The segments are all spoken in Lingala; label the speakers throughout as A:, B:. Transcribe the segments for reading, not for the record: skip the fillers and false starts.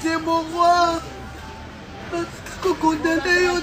A: Dieu m'envoie. Condamné,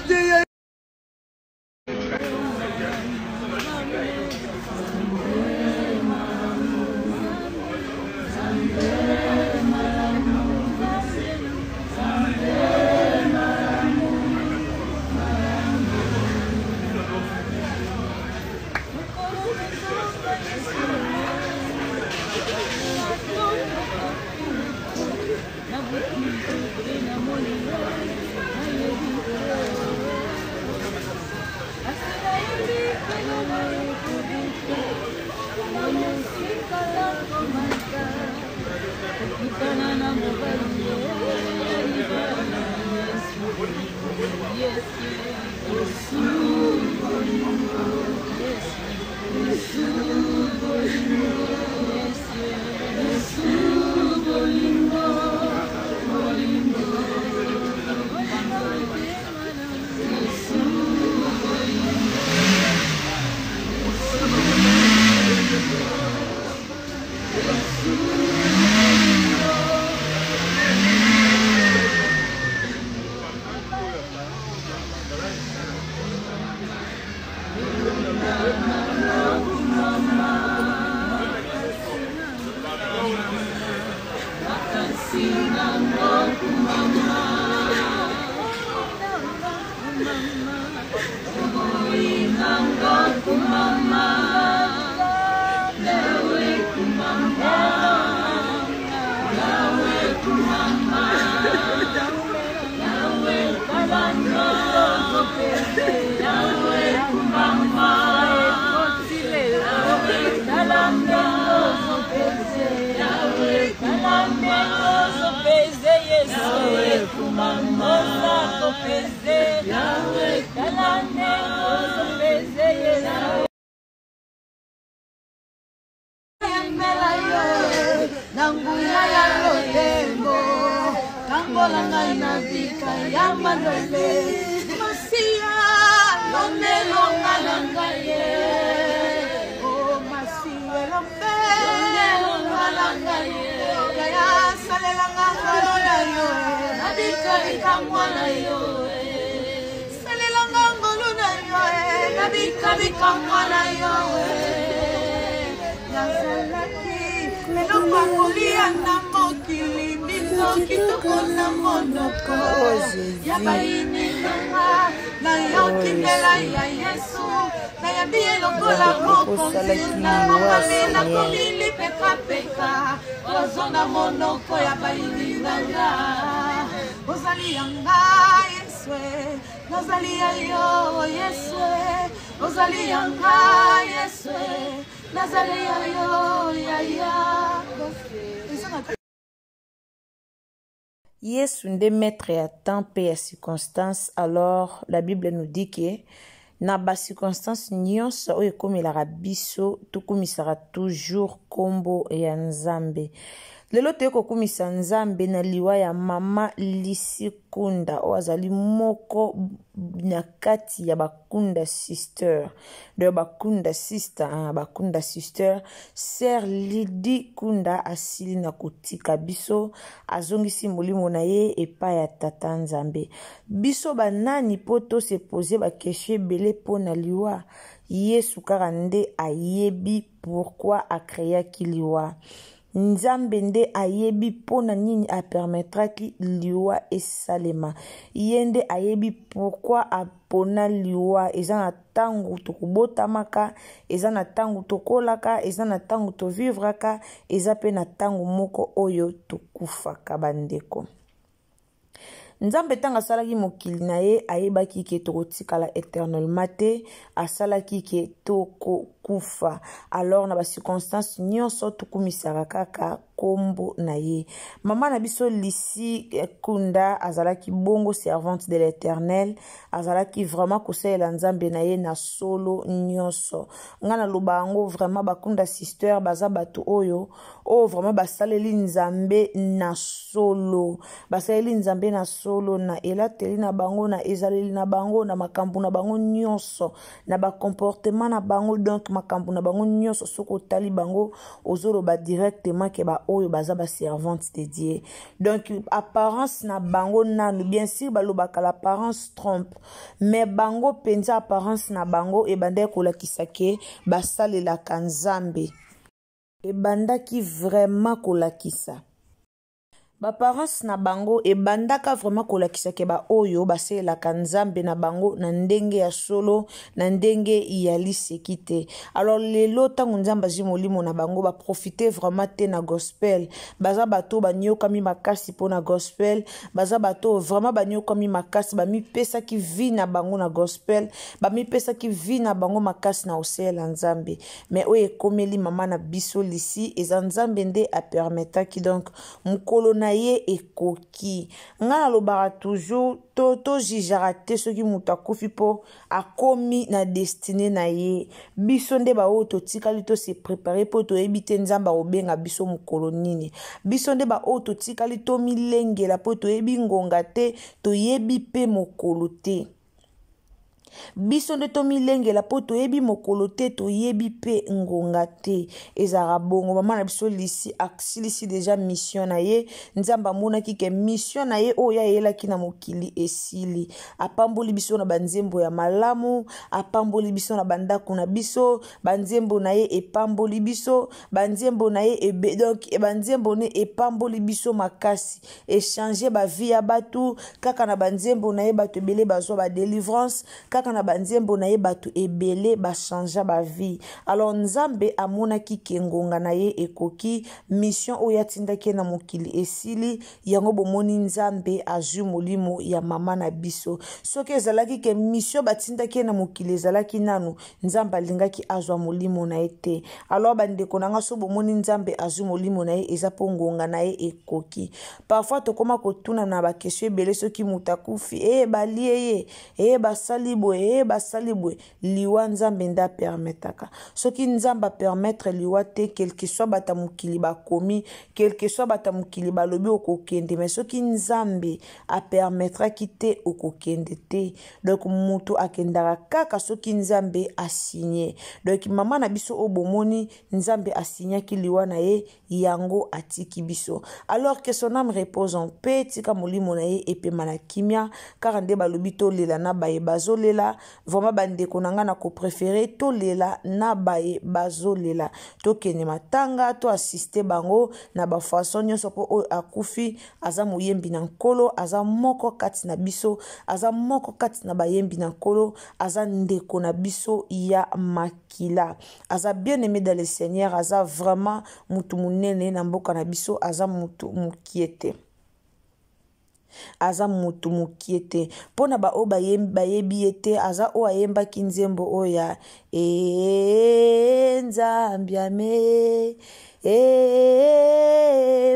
B: Yesu nde maître ya temps pe ya circonstance. Alors la Bible nous dit que na ba circonstance nyonso oyo ekomelaka biso tokumisaka toujours kombo ya Nzambe. Lelo te kokumisa Nzambe na liwa ya mama Lisikunda o azali moko na kati ya bakunda sister. De bakunda sister, bakunda sister, Sœur Lydie Kunda asili na kotika biso azongisi molimo na ye epai ya tata Nzambe. Biso banani poto se poser ba question belé po na liwa. Yesu kaka nde ayebi pourquoi a créé ki liwa. Nzambe nde ayebi pona nini a permettra ki liwa esalema. Yende ayebi pourquoi apona liwa eza na tangu tokubotamaka, eza na tangu tokolaka, eza na tangu to vivraka, eza pe na tangu moko oyo tokufaka bandeko. Nzambe tanga salaki mokili na ye ayebaki ke tokotikala éternellement te, asalaki ke toko kufa. Alors na ba circonstance nyonso tokumisaka kaka kombo na ye. Maman na biso Lisi Kunda azalaki bongo servante de l'Éternel, azalaki vraiment kosalela nzambe na ye na solo nyonso. Ngana lobango vraiment bakunda sister baza batu oyo vraiment basaleli nzambe na solo. Basaleli nzambe na solo na elateli na bango na ezaleli na bango na makambu na bango nyonso na ba comportement na bango. Donc makambu na bango nyonso soko tali bango ozoloba directement ke ba oyo baza ba servante de Dieu. Donc apparence na bango nanu bien sûr balobaka l'apparence trompe, mais bango penza apparence na bango ebanda kolakisa ke basalelaka nzambe, ebandaki vraiment kolakisa apparence na bango ebandaka vraiment kolakisa ke ba oyo baselelaka nzambe na bango na ndenge ya solo na ndenge ya liseki te. Alors lelo ntango nzambe azwi molimo na bango baprofite vraiment te na gospel, baza bato baniokami makasi mpo na gospel, baza bato vraiment baniokami makasi bamipesaki vi na bango na gospel, bamipesaki vi na bango makasi na oselela nzambe. Mais oyo ekomeli mama na biso Lisi eza nzambe nde apermetaki donc mokolo na ye ekoki. Nga lobara toujours to jijara te soki mutu akufi po akomi na destine na ye. Biso nde ba oyo totikali to se préparer po toyebi te nzamba obenga biso mokolo nini. Biso nde ba oyo totikali to milengela po toyebi ngonga te toyebi pe mokolo te. Biso nde tomilengela po toyebi mokolo te toyebi pe ngonga te. Ezara bongo mama na biso Lisi aksilisi deja mission na ye. Nzamba monaki ke mission na ye oyo ayelaki na mokili esili. Apamboli biso na banzembo ya malamu, apamboli biso na bandako na biso, banzembo na ye epamboli biso, banzembo na ye donc banzembo ne epamboli biso makasi. Échanger ba vie ya batu kaka na banzembo na ye batu ebele bazwa ba délivrance, kaka na banzembo na ye batu ebele ba changea ba vie. Alors nzambe amonaki kengonga na ye ekoki, mission oyo atindaki na mokili esili, yango bomoni nzambe azwi molimo ya mama na biso. Soki ezalaki ke mission batindaki na mokili ezalaki nanu, nzambe alingaki azwa molimo na ye te. Alors bandeko nanga so bomoni nzambe azwi molimo na ye eza po ngonga na ye ekoki. Parfois tokoma kotuna na ba question ebele soki mutakufi balie ye basalibwe basalibwe liwa nzambe nda permetaka. Soki nzamba permettre liwa te, quel que soit bata mukili bakomi, quel que soit bata mukili balobi okokende, mais soki nzambe a permettra kite okokende te. Donc mutu akendaka kaka soki nzambe a signé. Donc mama na biso obomoni nzambe a signé ki liwa na ye yango atiki biso. Alors que son âme repose en paix, tika molimo na ye epema na kimia, car nde balobi to lela na baye bazolela. Vraiment bandeko nanga na ko préféré to lela na baye bazolela. To kene matanga to assister bango na ba façon nyonso po o akufi aza moyembi na nkolo, aza moko kati na biso, aza moko kati na bayembi na nkolo, aza ndeko na biso ya makila. Aza bien aimé dans le Seigneur, aza vraiment mutu munene na mboka na biso, aza mutu mukiete. Aza mutu mukiete. Pona ba o bayebi ete aza o ayemba kinzembo oya nzambiame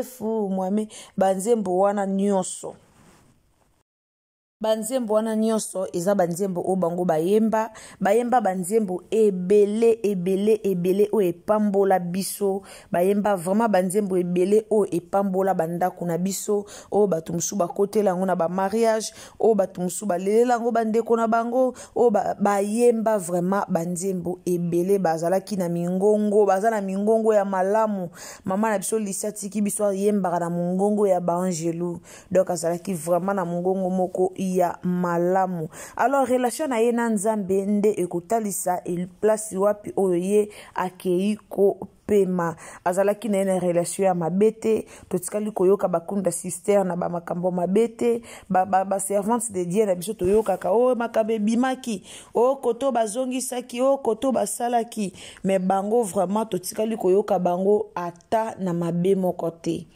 B: fu mwame banzembo wana nyonso. Banzembo wana nyonso eza banzembo o bango bayemba banzembo ebele o epambola biso, bayemba vraiment banzembo ebele o epambola bandako na biso, o batu musu bakotela ngo na ba mariage, o batu musu balela ngo bandeko na bango, o bayemba vraiment banzembo ebele bazalaki na mingongo, bazala na mingongo ya malamu. Mama na biso Lisi atiki biso yemba na mongongo ya baangelu, donc azalaki vraiment na mongongo moko ya malamu. Alors relation na ye na nzambe nde ekotalisa place wapi oyo ye akei ko pema. Azalaki na ye na relation ya mabete, totikali koyoka bakunda sister na ba makambo mabete, ba servante de Dieu na biso toyoka ka o makabe bimaki, o koto bazongisaki, o koto basalaki, mais bango vraiment totikali koyoka bango ata na mabe moko te.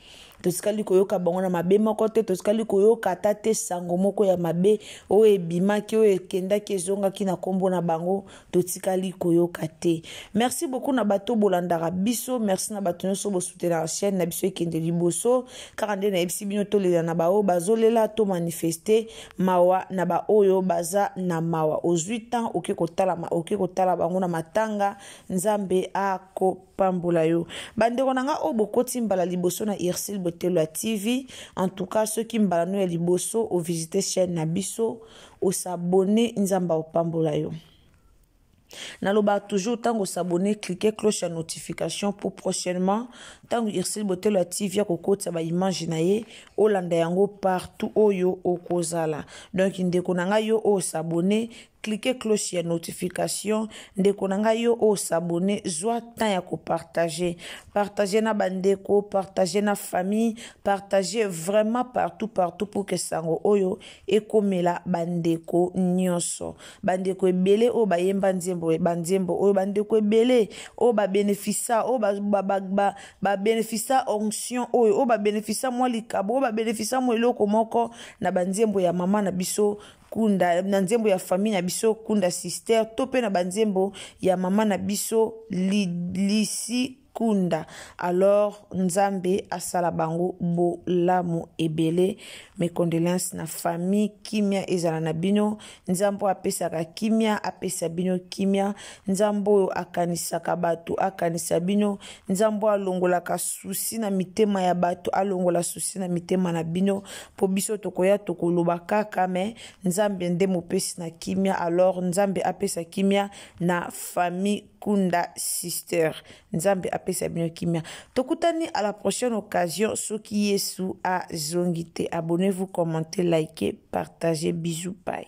B: totikali koyoka bango na mabe moko te, totikali koyoka ata te sango moko ya mabe oyo ebimaki oyo ekendaki ezongaki na kombo na bango, totikali koyoka te. Merci beaucoup na bato bolandaka biso, merci na bato nyonso bosutela chaîne na biso ekende liboso, kaka nde na yebisi bino tolela na bao bazolela to manifester mawa na ba oyo baza na mawa ozwi temps oke kotala bango na matanga, nzambe akopambola yo. Bandeko nanga o bokoti mbala liboso na Irsil Botelo TV. En tout cas ceux qui mbala no ya liboso o visiter chaîne na biso, o s'abonner, nzamba opambola yo. Naloba toujours tango s'abonner, cliquez cloche à notification pour prochainement tango Irsil Botelo TV ya kokota ba image na ye olanda yango partout oyo okozala. Donc ndeko nanga yo o s'abonner, cliquez cloche ya notification, ndeko nanga yo o s'abonner, zwa temps ya ko partager na bandeko, partager na famille, partager vraiment partout pour que sango oyo ekomela bandeko nyonso. Bandeko ebele o bayemba nzembo oyo bandeko ebele o ba bénéficia o ba bénéficia onction oyo o ba bénéficia mwa likabo o ba bénéficia mwa eloko moko na banzembo ya mama na biso kunda, na nzembo ya famille na biso kunda sister, tope na banzembo ya mama na biso lisi kunda. Alors nzambe asala bango bolamu ebele. Mes condoléances na famille kimia ezala na bino, nzambo apesaka kimia apesa bino kimia, nzambo akanisaka bato akanisa bino, nzambo alongolaka susi na mitema ya bato alongola susi na mitema na bino, po biso tokoya tokoloba kaka me nzambe nde mopesi na kimia. Alors nzambe apesa kimia na famille kunda sister, nzambe apesa bino kimia. Tokutani à la prochaine occasion. Soki Yesu a zongite, abonnez-vous, commentez, likez, partagez, bisous, bye.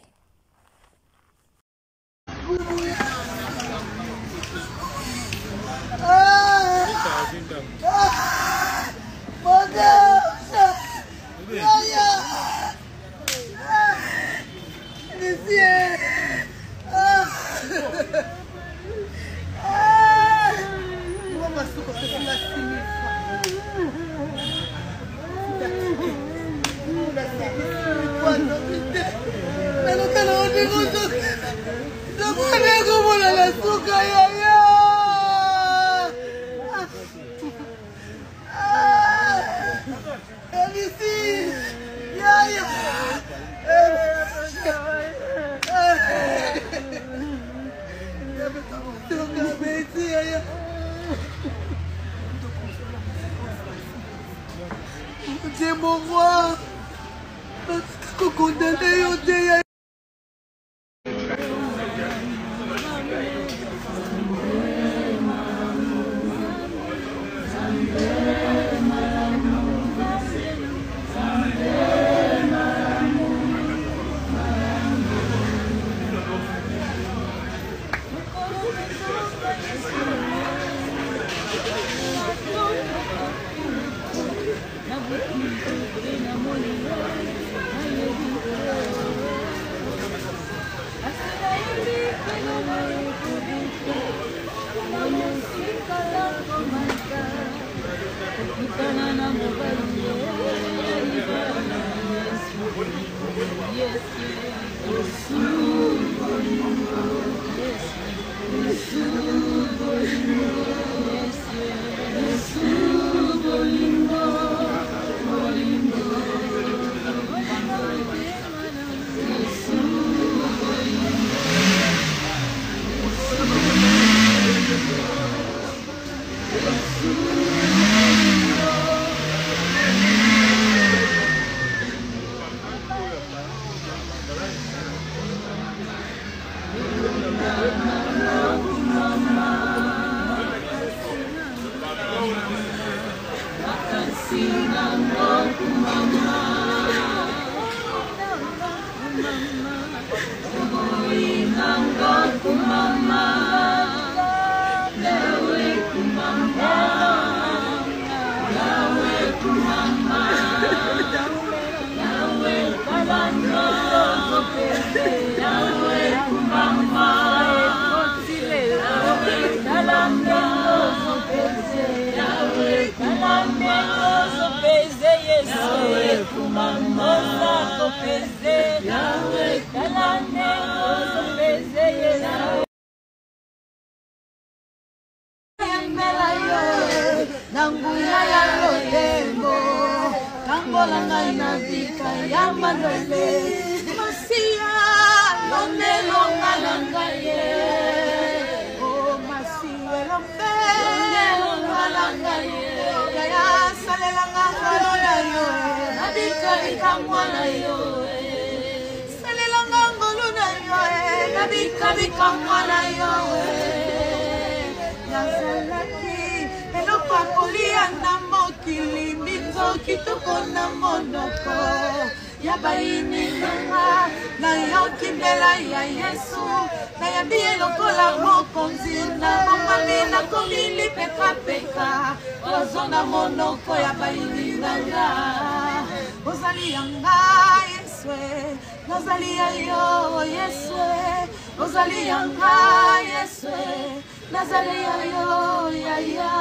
A: Dieu m'envoie. Condamné,
C: Yahweh, Yawe kumama Osa kopeze Yawe kumama Osa peze Yawe Yambela yo Nanguya ya lotembo Tangola ngana vika ya manole Masia Lomelo ngana ye Oh masia Lomelo ngana ye Yaya salela ngana yo Nabika vika mwana yo Salela ngana yo Nabika vika mwana yo Nazalaki eloko kolia na mokili minzoki toko na monoko ya baini nanga na yoki mbela ya Yesu na yabi elokola mokonzi na bomami na komili peka peka ozona monoko ya baini nanga ozali yanga Yesu nazali ya yo Yesu ozali yanga Yesu Nazaria yo ya ya